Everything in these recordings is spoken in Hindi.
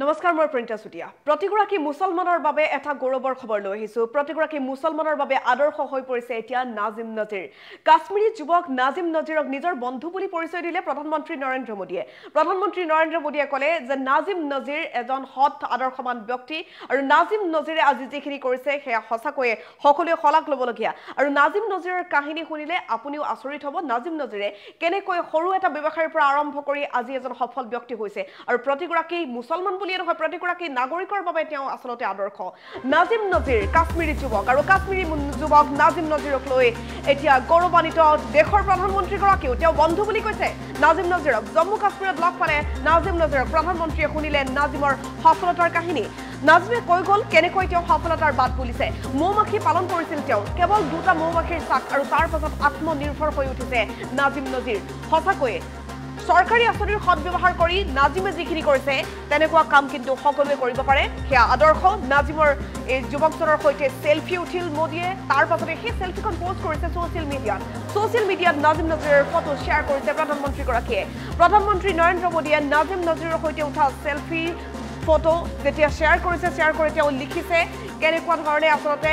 নমস্কাৰ মই প্ৰিন্টা সুটিয়া প্ৰতিগৰাকী মুছলমানৰ বাবে এটা গৌৰৱৰ খবৰ লৈ আহিছো প্ৰতিগৰাকী মুছলমানৰ বাবে আদৰ্শ হৈ পৰিছে এতিয়া নাজিম নজিৰ কাশ্মীৰী যুৱক নাজিম নজিৰক নিজৰ বন্ধু বুলি পৰিচয় দিলে প্ৰধানমন্ত্ৰী নৰেন্দ্ৰ মোদীয়ে ক'লে যে নাজিম নজিৰ এজন হট আদৰ্শমান ব্যক্তি আৰু নাজিম নজিৰে আজি যিখিনি কৰিছে সেয়া সঁচাকৈয়ে সকলোৱে শলাগ ল'বলগীয়া আৰু নাজিম নজিৰৰ কাহিনী শুনিলে আপুনিও আচৰিত হ'ব নাজিম নজিৰে কেনেকৈ সৰু এটা ব্যৱসায়ৰ পৰা আৰম্ভ কৰি আজি এজন সফল ব্যক্তি হৈছে আৰু প্ৰতিগৰাকী মুছলমান প্ৰতিগৰাকী নাগৰিকৰ বাবে তেওঁ আসলতে আদৰ্শ নাজিম নজিৰ কাশ্মীৰী যুৱক আৰু কাশ্মীৰী যুৱক নাজিম নজিৰক লৈ এতিয়া গৌৰৱান্বিত দেশৰ প্ৰধানমন্ত্ৰীগৰাকীও তেওঁ বন্ধু বুলি কৈছে নাজিম নজিৰক জম্মু কাশ্মীৰত লগ পালে নাজিম নজিৰক প্ৰধানমন্ত্ৰীয়ে শুনিলে নাজিমৰ সফলতাৰ কাহিনী নাজিমে কৈ গ'ল কেনেকৈ তেওঁ সফলতাৰ বাট বুলিছে মৌমাখি পালন কৰিছিল তেওঁ কেৱল দুটা মৌমাখিৰ চাক আৰু তাৰ পাছত আত্মনিৰ্ভৰ হৈ উঠিছে নাজিম নজিৰ সঁচাকৈয়ে সৰকাৰী আঁচনিৰ সদ্ব্যৱহাৰ কৰি নাজিমে যিখিনি কৰিছে তেনেকুৱা কাম কিন্তু সকলোৱে কৰিব পাৰে সেয়া আদৰ্শ নাজিমৰ এই যুৱকজনৰ সৈতে সেলফি উঠিল মোদীয়ে তাৰ পাছতে সেই সেলফিখন পোষ্ট কৰিছে ছ'চিয়েল মিডিয়াত নাজিম নজিৰৰ ফটো শ্বেয়াৰ কৰিছে প্ৰধানমন্ত্ৰী নৰেন্দ্ৰ মোদীয়ে নাজিম নজিৰৰ সৈতে উঠা সেলফি ফটো যেতিয়া শ্বেয়াৰ কৰি তেওঁ লিখিছে কেনেকুৱা ধৰণে আচলতে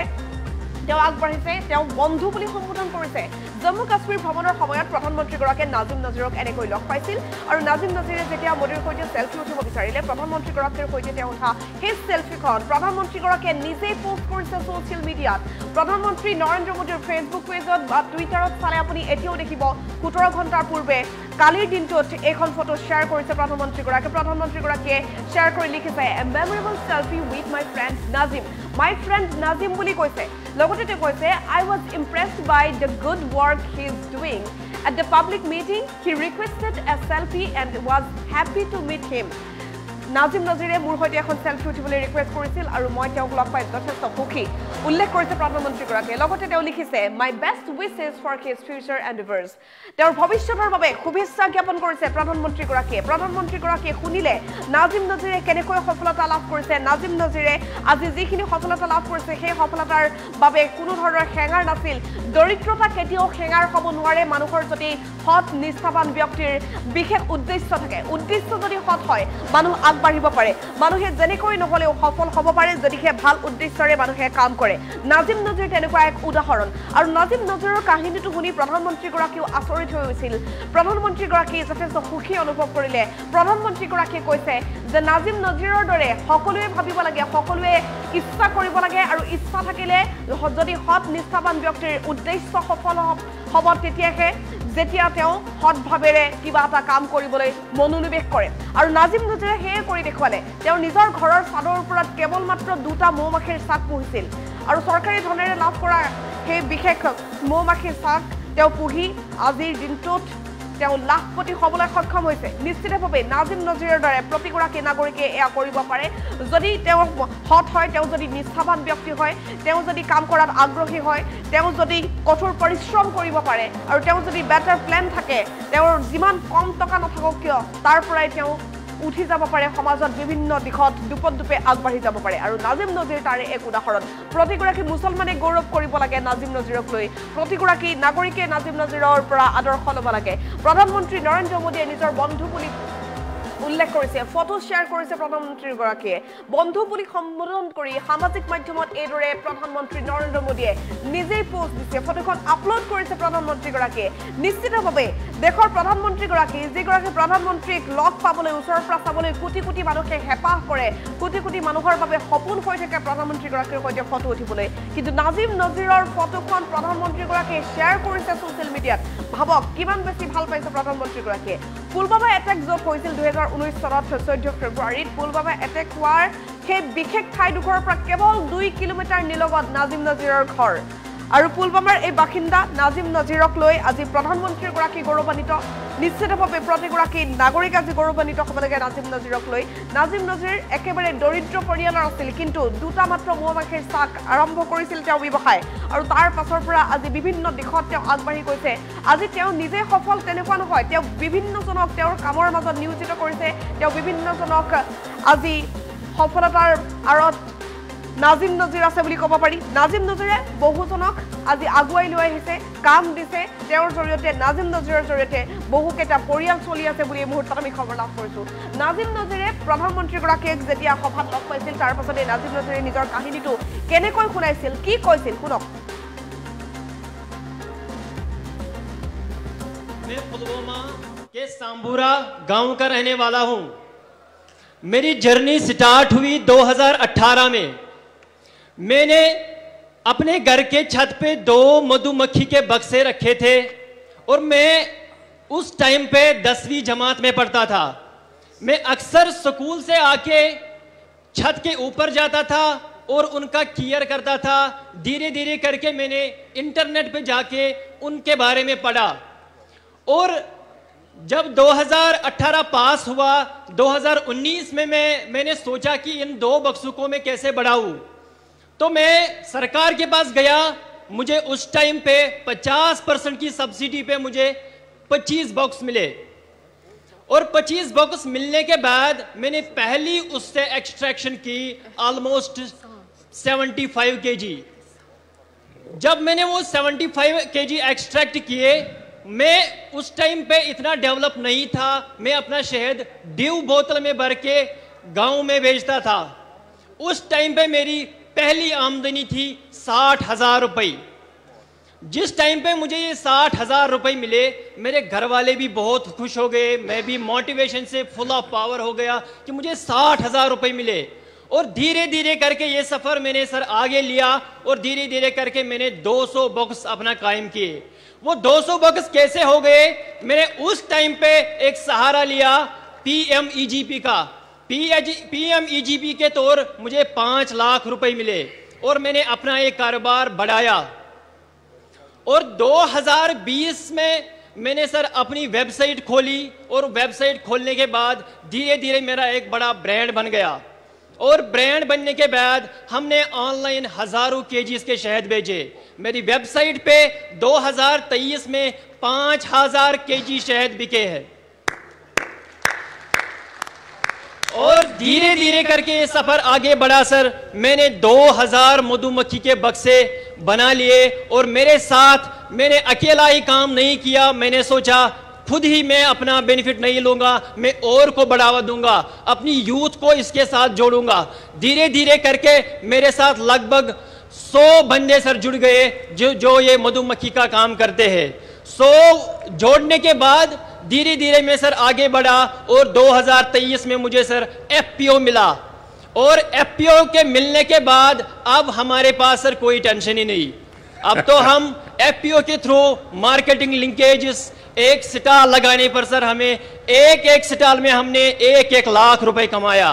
তেওঁ আগবাঢ়িছে তেওঁ বন্ধু বুলি সম্বোধন কৰিছে জম্মু কাশ্মীৰ ভ্ৰমণৰ সময়ত প্ৰধানমন্ত্ৰীগৰাকীয়ে নাজিম নজিৰক এনেকৈ লগ পাইছিল আৰু নাজিম নজিৰে যেতিয়া মোদীৰ সৈতে সেলফি উঠিব বিচাৰিলে প্ৰধানমন্ত্ৰীগৰাকীৰ সৈতে তেওঁ উঠা সেই সেলফিখন প্ৰধানমন্ত্ৰীগৰাকীয়ে নিজেই পোষ্ট কৰিছে ছ'চিয়েল মিডিয়াত প্ৰধানমন্ত্ৰী নৰেন্দ্ৰ মোদীৰ ফেচবুক পেজত বা টুইটাৰত চালে আপুনি এতিয়াও দেখিব 17 ঘণ্টাৰ পূৰ্বে কালিৰ দিনটোত এইখন ফটো শ্বেয়াৰ কৰিছে প্ৰধানমন্ত্ৰীগৰাকীয়ে শ্বেয়াৰ কৰি লিখিছে a memorable selfie with my friend Nazim বুলি কৈছে লগতে তেওঁ কৈছে I was impressed by the good work he is doing. At the public meeting, he requested a selfie and was happy to meet him. Nazim নজিৰে মোৰ সৈতে এখন সেলফি উঠিবলৈ ৰিকুৱেষ্ট কৰিছিল আৰু মই তেওঁক লগ পাই যথেষ্ট সুখী উল্লেখ কৰিছে প্ৰধানমন্ত্ৰীগৰাকীয়ে লগতে তেওঁ লিখিছে my best wishes for his future endeavours তেওঁৰ ভৱিষ্যতৰ বাবে শুভেচ্ছা জ্ঞাপন কৰিছে প্ৰধানমন্ত্ৰীগৰাকীয়ে শুনিলে নাজিম নজিৰে কেনেকৈ সফলতা লাভ কৰিছে নাজিম নজিৰে আজি যিখিনি সফলতা লাভ কৰিছে সেই সফলতাৰ বাবে কোনো ধৰণৰ হেঙাৰ নাছিল দৰিদ্ৰতা কেতিয়াও হেঙাৰ হ'ব নোৱাৰে মানুহৰ যদি সৎ নিষ্ঠাবান ব্যক্তিৰ বিশেষ উদ্দেশ্য থাকে উদ্দেশ্য যদি সৎ হয় মানুহ আগবাঢ়িব পাৰে মানুহে যেনেকৈ নহলেও সফল হ'ব পাৰে যদিহে ভাল উদ্দেশ্যৰে মানুহে কাম কৰে নাজিম নজিৰ তেনেকুৱা এক উদাহৰণ আৰু নাজিম নজিৰৰ কাহিনীটো শুনি প্ৰধানমন্ত্ৰীগৰাকীও আচৰিত হৈ গৈছিল প্ৰধানমন্ত্ৰীগৰাকী যথেষ্ট সুখী অনুভৱ কৰিলে প্ৰধানমন্ত্ৰীগৰাকীয়ে কৈছে যে নাজিম নজিৰৰ দৰে সকলোৱে ভাবিব লাগে সকলোৱে ইচ্ছা কৰিব লাগে আৰু ইচ্ছা থাকিলে যদি সৎ নিষ্ঠাবান ব্যক্তিৰ উদ্দেশ্য সফল হ'ব তেতিয়াহে যেতিয়া তেওঁ সৎভাৱেৰে কিবা এটা কাম কৰিবলৈ মনোনিৱেশ কৰে আৰু নাজিম নজিৰে সেয়ে কৰি দেখুৱালে তেওঁ নিজৰ ঘৰৰ চাদৰ ওপৰত কেৱল মাত্ৰ দুটা মৌমাখিৰ চাক পুহিছিল আৰু চৰকাৰী ধনেৰে লাভ কৰা সেই বিশেষ মৌমাখিৰ চাক তেওঁ পুহি আজিৰ দিনটোত তেওঁ লাখপতি হ'বলৈ সক্ষম হৈছে নিশ্চিতভাৱে নাজিম নজিৰৰ দৰে প্ৰতিগৰাকী নাগৰিকে এয়া কৰিব পাৰে যদি তেওঁ সৎ হয় তেওঁ যদি নিষ্ঠাবান ব্যক্তি হয় তেওঁ যদি কাম কৰাত আগ্ৰহী হয় তেওঁ যদি কঠোৰ পৰিশ্ৰম কৰিব পাৰে আৰু তেওঁ যদি বেটাৰ প্লেন থাকে তেওঁৰ যিমান কম টকা নাথাকক কিয় তাৰ পৰাই তেওঁ উঠি যাব পাৰে সমাজত বিভিন্ন দিশত দুপদুপে আগবাঢ়ি যাব পাৰে আৰু নাজিম নজিৰ তাৰে এক উদাহৰণ প্ৰতিগৰাকী মুছলমানে গৌৰৱ কৰিব লাগে নাজিম নজিৰক লৈ প্ৰতিগৰাকী নাগৰিকে নাজিম নজিৰৰ পৰা আদৰ্শ ল'ব লাগে প্ৰধানমন্ত্ৰী নৰেন্দ্ৰ মোদীয়ে নিজৰ বন্ধু বুলি উল্লেখ কৰিছে ফটো শ্বেয়াৰ কৰিছে প্ৰধানমন্ত্ৰীগৰাকীয়ে বন্ধু বুলি সম্বোধন কৰি সামাজিক মাধ্যমত এইদৰে প্ৰধানমন্ত্ৰী নৰেন্দ্ৰ মোদীয়ে নিজেই পোষ্ট দিছে ফটোখন আপলোড কৰিছে প্ৰধানমন্ত্ৰীগৰাকীয়ে নিশ্চিতভাৱে দেশৰ প্ৰধানমন্ত্ৰীগৰাকী যিগৰাকী প্ৰধানমন্ত্ৰীক লগ পাবলৈ ওচৰৰ পৰা চাবলৈ কোটি কোটি মানুহে হেঁপাহ কৰে কোটি মানুহৰ বাবে সপোন হৈ থাকে প্ৰধানমন্ত্ৰীগৰাকীৰ সৈতে ফটো উঠিবলৈ কিন্তু নাজিম নজিৰৰ ফটোখন প্ৰধানমন্ত্ৰীগৰাকীয়ে শ্বেয়াৰ কৰিছে ছ'চিয়েল মিডিয়াত ভাবক কিমান বেছি ভাল পাইছে প্ৰধানমন্ত্ৰীগৰাকীয়ে পুলৱামা এটেক য'ত হৈছিল 2019 চনত 14 ফেব্ৰুৱাৰীত পুলৱামা এটেক হোৱাৰ সেই বিশেষ ঠাইডোখৰৰ পৰা কেৱল 2 কিলোমিটাৰ নিলগত নাজিম নজিৰৰ ঘৰ আৰু পুলৱামাৰ এই বাসিন্দা নাজিম নজিৰক লৈ আজি প্ৰধানমন্ত্ৰীগৰাকী গৌৰৱান্বিত নিশ্চিতভাৱে প্ৰতিগৰাকী নাগৰিক আজি গৌৰৱান্বিত হ'ব লাগে নাজিম নজিৰক লৈ নাজিম নজিৰ একেবাৰে দৰিদ্ৰ পৰিয়ালৰ আছিল কিন্তু দুটা মাত্ৰ মৌমাখিৰ চাক আৰম্ভ কৰিছিল তেওঁ ব্যৱসায় আৰু তাৰ পাছৰ পৰা আজি বিভিন্ন দিশত তেওঁ আগবাঢ়ি গৈছে আজি তেওঁ নিজে সফল তেনেকুৱা নহয় তেওঁ বিভিন্নজনক তেওঁৰ কামৰ মাজত নিয়োজিত কৰিছে তেওঁ বিভিন্নজনক আজি সফলতাৰ আঁৰত নাজিম নজিৰ আছে বুলি ক'ব পাৰি। নাজিম নজিৰে বহুজনক আজি আগুৱাই লৈ আহিছে, কাম দিছে। তেওঁৰ জৰিয়তে নাজিম নজিৰৰ জৰিয়তে বহুকেইটা পৰিয়াল চলি আছে বুলি এই মুহূৰ্তত আমি খবৰ লাভ কৰিছোঁ। নাজিম নজিৰে প্ৰধানমন্ত্ৰীগৰাকীক যেতিয়া সভাত লগ পাইছিল, তাৰ পাছতে নাজিম নজিৰে নিজৰ কাহিনীটো কেনেকৈ শুনাইছিল, কি কৈছিল, শুনক। मैं पुलवामा के सांबूरा गांव का रहने वाला हूं। मेरी जर्नी स्टार्ट हुई 2018 में। मैंने अपने घर के छत पे 2 मधुमक्खी के बक्से रखे थे और मैं उस टाइम पे 10वीं जमात में पढ़ता था। मैं अक्सर स्कूल से आके छत के ऊपर जाता था और उनका केयर करता था। धीरे धीरे करके मैंने इंटरनेट पे जाके उनके बारे में पढ़ा और जब 2018 पास हुआ, 2019 में मैंने सोचा कि इन 2 बक्सों को मैं कैसे बढ़ाऊं। तो मैं सरकार के पास गया। मुझे उस टाइम पे 50% की सब्सिडी पे मुझे 25 बॉक्स मिले और 25 बॉक्स मिलने के बाद मैंने पहली उससे एक्सट्रैक्शन की ऑलमोस्ट 75 kg। जब मैंने वो 75 kg एक्सट्रैक्ट किए, मैं उस टाइम पे इतना डेवलप नहीं था। मैं अपना शहद ड्यू बोतल में भर के गांव में बेचता था। उस टाइम पे मेरी पहली आमदनी थी 60,000 रुपये। जिस टाइम पे मुझे ये 60,000 रुपये मिले, मेरे घर वाले भी बहुत खुश हो गए। मैं भी मोटिवेशन से फुल ऑफ पावर हो गया कि मुझे 60,000 रुपये मिले। और धीरे धीरे करके ये सफ़र मैंने सर आगे लिया और धीरे धीरे करके मैंने 200 बॉक्स अपना कायम किए। वो 200 बॉक्स कैसे हो गए? मैंने उस टाइम पे एक सहारा लिया PMEGP का। PMEGP के तौर मुझे 5 लाख रुपए मिले और मैंने अपना एक कारोबार बढ़ाया। और 2020 में मैंने सर अपनी वेबसाइट खोली और वेबसाइट खोलने के बाद धीरे धीरे मेरा एक बड़ा ब्रांड बन गया। और ब्रांड बनने के बाद हमने ऑनलाइन हजारों केजीज के शहद भेजे। मेरी वेबसाइट पे 2023 में 5,000 केजी शहद बिके हैं। और धीरे धीरे करके ये सफर आगे बढ़ा सर। मैंने 2000 मधुमक्खी के बक्से बना लिए और मेरे साथ मैंने अकेला ही काम नहीं किया। मैंने सोचा खुद ही मैं अपना बेनिफिट नहीं लूंगा, मैं और को बढ़ावा दूंगा, अपनी यूथ को इसके साथ जोड़ूंगा। धीरे धीरे करके मेरे साथ लगभग 100 बंदे सर जुड़ गए जो ये मधुमक्खी का काम करते हैं। 100 जोड़ने के बाद धीरे धीरे मैं सर आगे बढ़ा और 2023 में मुझे सर FPO मिला। और FPO के मिलने के बाद अब हमारे पास सर कोई टेंशन ही नहीं। अब तो हम FPO के थ्रू मार्केटिंग लिंकेजेस, एक स्टॉल लगाने पर सर हमें एक स्टॉल में हमने 1 लाख रुपए कमाया।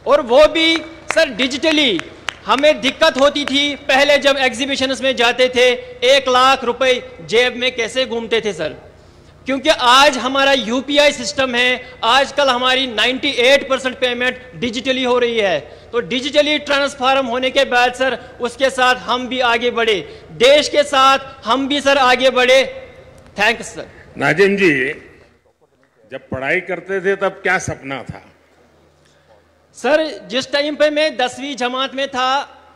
और वो भी सर डिजिटली। हमें दिक्कत होती थी पहले जब एग्जीबिशंस में जाते थे, 1 लाख रुपए जेब में कैसे घूमते थे सर, क्योंकि आज हमारा UPI सिस्टम है। आजकल हमारी 98% पेमेंट डिजिटली हो रही है। तो डिजिटली ट्रांसफॉर्म होने के बाद सर उसके साथ हम भी आगे बढ़े, देश के साथ हम भी सर आगे बढ़े। Thanks sir. नाजिम जी, जब पढ़ाई करते थे तब क्या सपना था? सर जिस टाइम पे मैं 10वीं जमात में था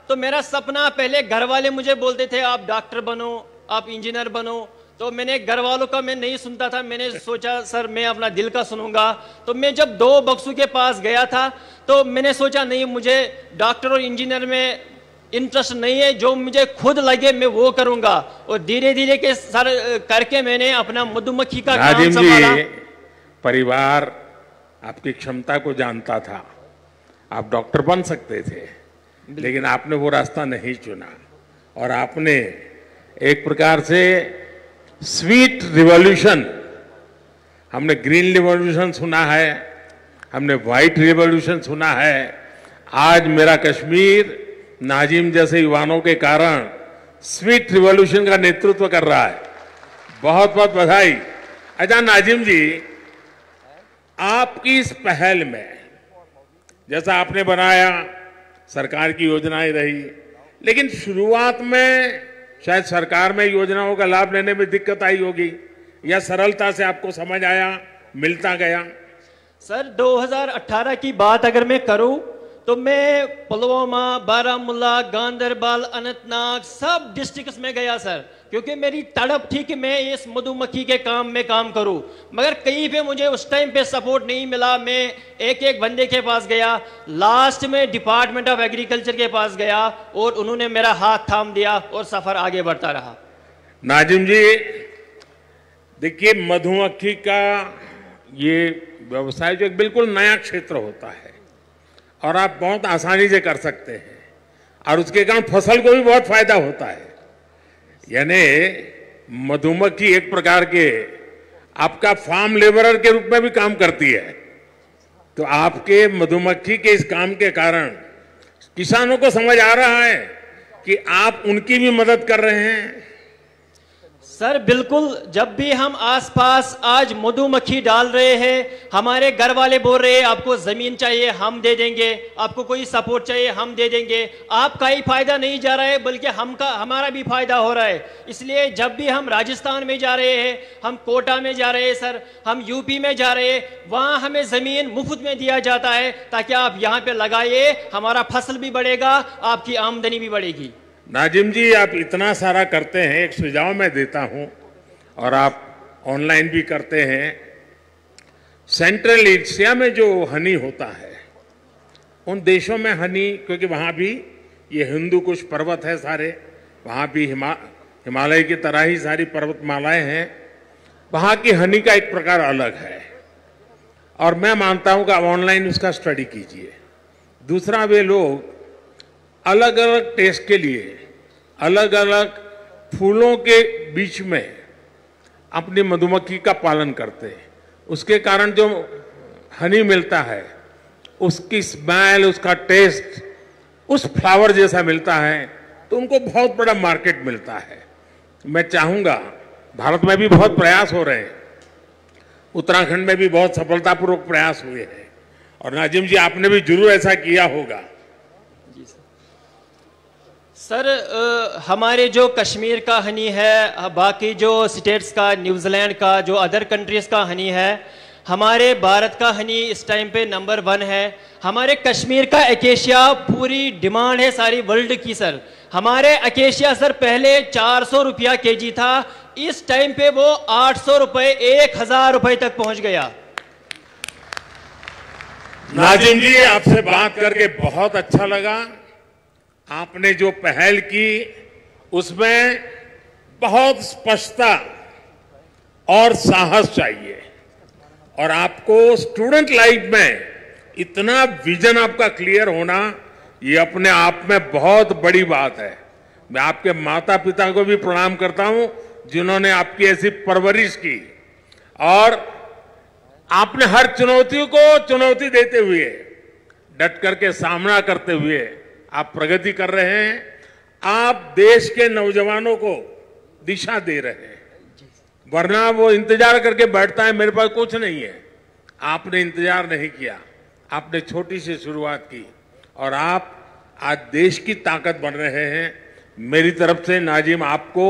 तो मेरा सपना, पहले घर वाले मुझे बोलते थे आप डॉक्टर बनो, आप इंजीनियर बनो। तो मैंने घर वालों का मैं नहीं सुनता था। मैंने सोचा सर मैं अपना दिल का सुनूंगा। तो मैं जब 2 बक्सों के पास गया था तो मैंने सोचा नहीं, मुझे डॉक्टर और इंजीनियर में इंटरेस्ट नहीं है, जो मुझे खुद लगे मैं वो करूंगा। और धीरे धीरे के सर करके मैंने अपना मधुमक्खी का काम संभाला। परिवार आपकी क्षमता को जानता था, आप डॉक्टर बन सकते थे, लेकिन आपने वो रास्ता नहीं चुना और आपने एक प्रकार से स्वीट रिवॉल्यूशन, हमने ग्रीन रिवॉल्यूशन सुना है, हमने व्हाइट रिवॉल्यूशन सुना है। आज मेरा कश्मीर नाजिम जैसे युवाओं के कारण स्वीट रिवॉल्यूशन का नेतृत्व कर रहा है। बहुत बहुत बधाई। अच्छा नाजिम जी, आपकी इस पहल में जैसा आपने बनाया, सरकार की योजनाएं रही, लेकिन शुरुआत में शायद सरकार में योजनाओं का लाभ लेने में दिक्कत आई होगी, या सरलता से आपको समझ आया, मिलता गया? सर 2018 की बात अगर मैं करूं तो मैं पुलवामा, बारामूला, गांधरबल, अनंतनाग सब डिस्ट्रिक्ट्स में गया सर, क्योंकि मेरी तड़प थी कि मैं इस मधुमक्खी के काम में काम करूं, मगर कहीं पे मुझे उस टाइम पे सपोर्ट नहीं मिला। मैं एक एक बंदे के पास गया, लास्ट में डिपार्टमेंट ऑफ एग्रीकल्चर के पास गया और उन्होंने मेरा हाथ थाम दिया और सफर आगे बढ़ता रहा। नाजिम जी, देखिए, मधुमक्खी का ये व्यवसाय जो एक बिल्कुल नया क्षेत्र होता है और आप बहुत आसानी से कर सकते हैं, और उसके कारण फसल को भी बहुत फायदा होता है। यानी मधुमक्खी एक प्रकार के आपका फार्म लेबरर के रूप में भी काम करती है। तो आपके मधुमक्खी के इस काम के कारण किसानों को समझ आ रहा है कि आप उनकी भी मदद कर रहे हैं। सर बिल्कुल, जब भी हम आसपास आज मधुमक्खी डाल रहे हैं, हमारे घर वाले बोल रहे हैं आपको जमीन चाहिए हम दे देंगे, आपको कोई सपोर्ट चाहिए हम दे देंगे। आपका ही फायदा नहीं जा रहा है बल्कि हमारा भी फायदा हो रहा है। इसलिए जब भी हम राजस्थान में जा रहे हैं, हम कोटा में जा रहे हैं सर, हम यूपी में जा रहे हैं, वहां हमें जमीन मुफ्त में दिया जाता है ताकि आप यहाँ पे लगाइए, हमारा फसल भी बढ़ेगा, आपकी आमदनी भी बढ़ेगी। नाजिम जी, आप इतना सारा करते हैं, एक सुझाव मैं देता हूं, और आप ऑनलाइन भी करते हैं। सेंट्रल एशिया में जो हनी होता है, उन देशों में हनी, क्योंकि वहां भी ये हिंदू कुश पर्वत है सारे, वहां भी हिमालय की तरह ही सारी पर्वतमालाएं हैं, वहां की हनी का एक प्रकार अलग है, और मैं मानता हूं कि आप ऑनलाइन उसका स्टडी कीजिए। दूसरा, वे लोग अलग अलग टेस्ट के लिए अलग अलग फूलों के बीच में अपनी मधुमक्खी का पालन करते हैं। उसके कारण जो हनी मिलता है, उसकी स्मेल, उसका टेस्ट उस फ्लावर जैसा मिलता है, तो उनको बहुत बड़ा मार्केट मिलता है। मैं चाहूंगा, भारत में भी बहुत प्रयास हो रहे हैं, उत्तराखंड में भी बहुत सफलतापूर्वक प्रयास हुए हैं, और नाजिम जी आपने भी जरूर ऐसा किया होगा। सर हमारे जो कश्मीर का हनी है, बाकी जो स्टेट्स का, न्यूजीलैंड का, जो अदर कंट्रीज का हनी है, हमारे भारत का हनी इस टाइम पे नंबर 1 है। हमारे कश्मीर का एकेशिया पूरी डिमांड है सारी वर्ल्ड की सर। हमारे एकेशिया सर पहले 400 रुपया केजी था, इस टाइम पे वो 800 रुपए, 1000 रुपए तक पहुंच गया। नाजिम जी, आपसे बात करके बहुत अच्छा लगा। आपने जो पहल की उसमें बहुत स्पष्टता और साहस चाहिए, और आपको स्टूडेंट लाइफ में इतना विजन आपका क्लियर होना, ये अपने आप में बहुत बड़ी बात है। मैं आपके माता पिता को भी प्रणाम करता हूं जिन्होंने आपकी ऐसी परवरिश की, और आपने हर चुनौतियों को चुनौती देते हुए, डट करके सामना करते हुए आप प्रगति कर रहे हैं। आप देश के नौजवानों को दिशा दे रहे हैं, वरना वो इंतजार करके बैठता है मेरे पास कुछ नहीं है। आपने इंतजार नहीं किया, आपने छोटी सी शुरुआत की, और आप आज देश की ताकत बन रहे हैं। मेरी तरफ से नाजिम आपको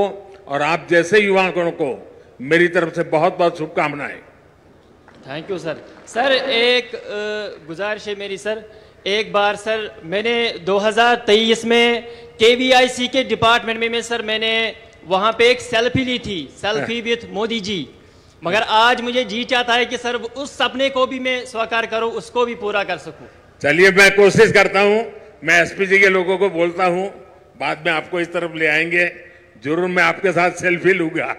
और आप जैसे युवाओं को मेरी तरफ से बहुत बहुत शुभकामनाएं। Thank you sir. सर एक गुजारिश है मेरी सर, एक बार सर मैंने 2023 में KVIC के डिपार्टमेंट में सर मैंने वहां पे एक सेल्फी ली थी, सेल्फी विथ मोदी जी, मगर आज मुझे जी चाहता है कि सर उस सपने को भी मैं साकार करूं, उसको भी पूरा कर सकूं। चलिए, मैं कोशिश करता हूं, मैं SPG के लोगों को बोलता हूं, बाद में आपको इस तरफ ले आएंगे, जरूर मैं आपके साथ सेल्फी लूंगा।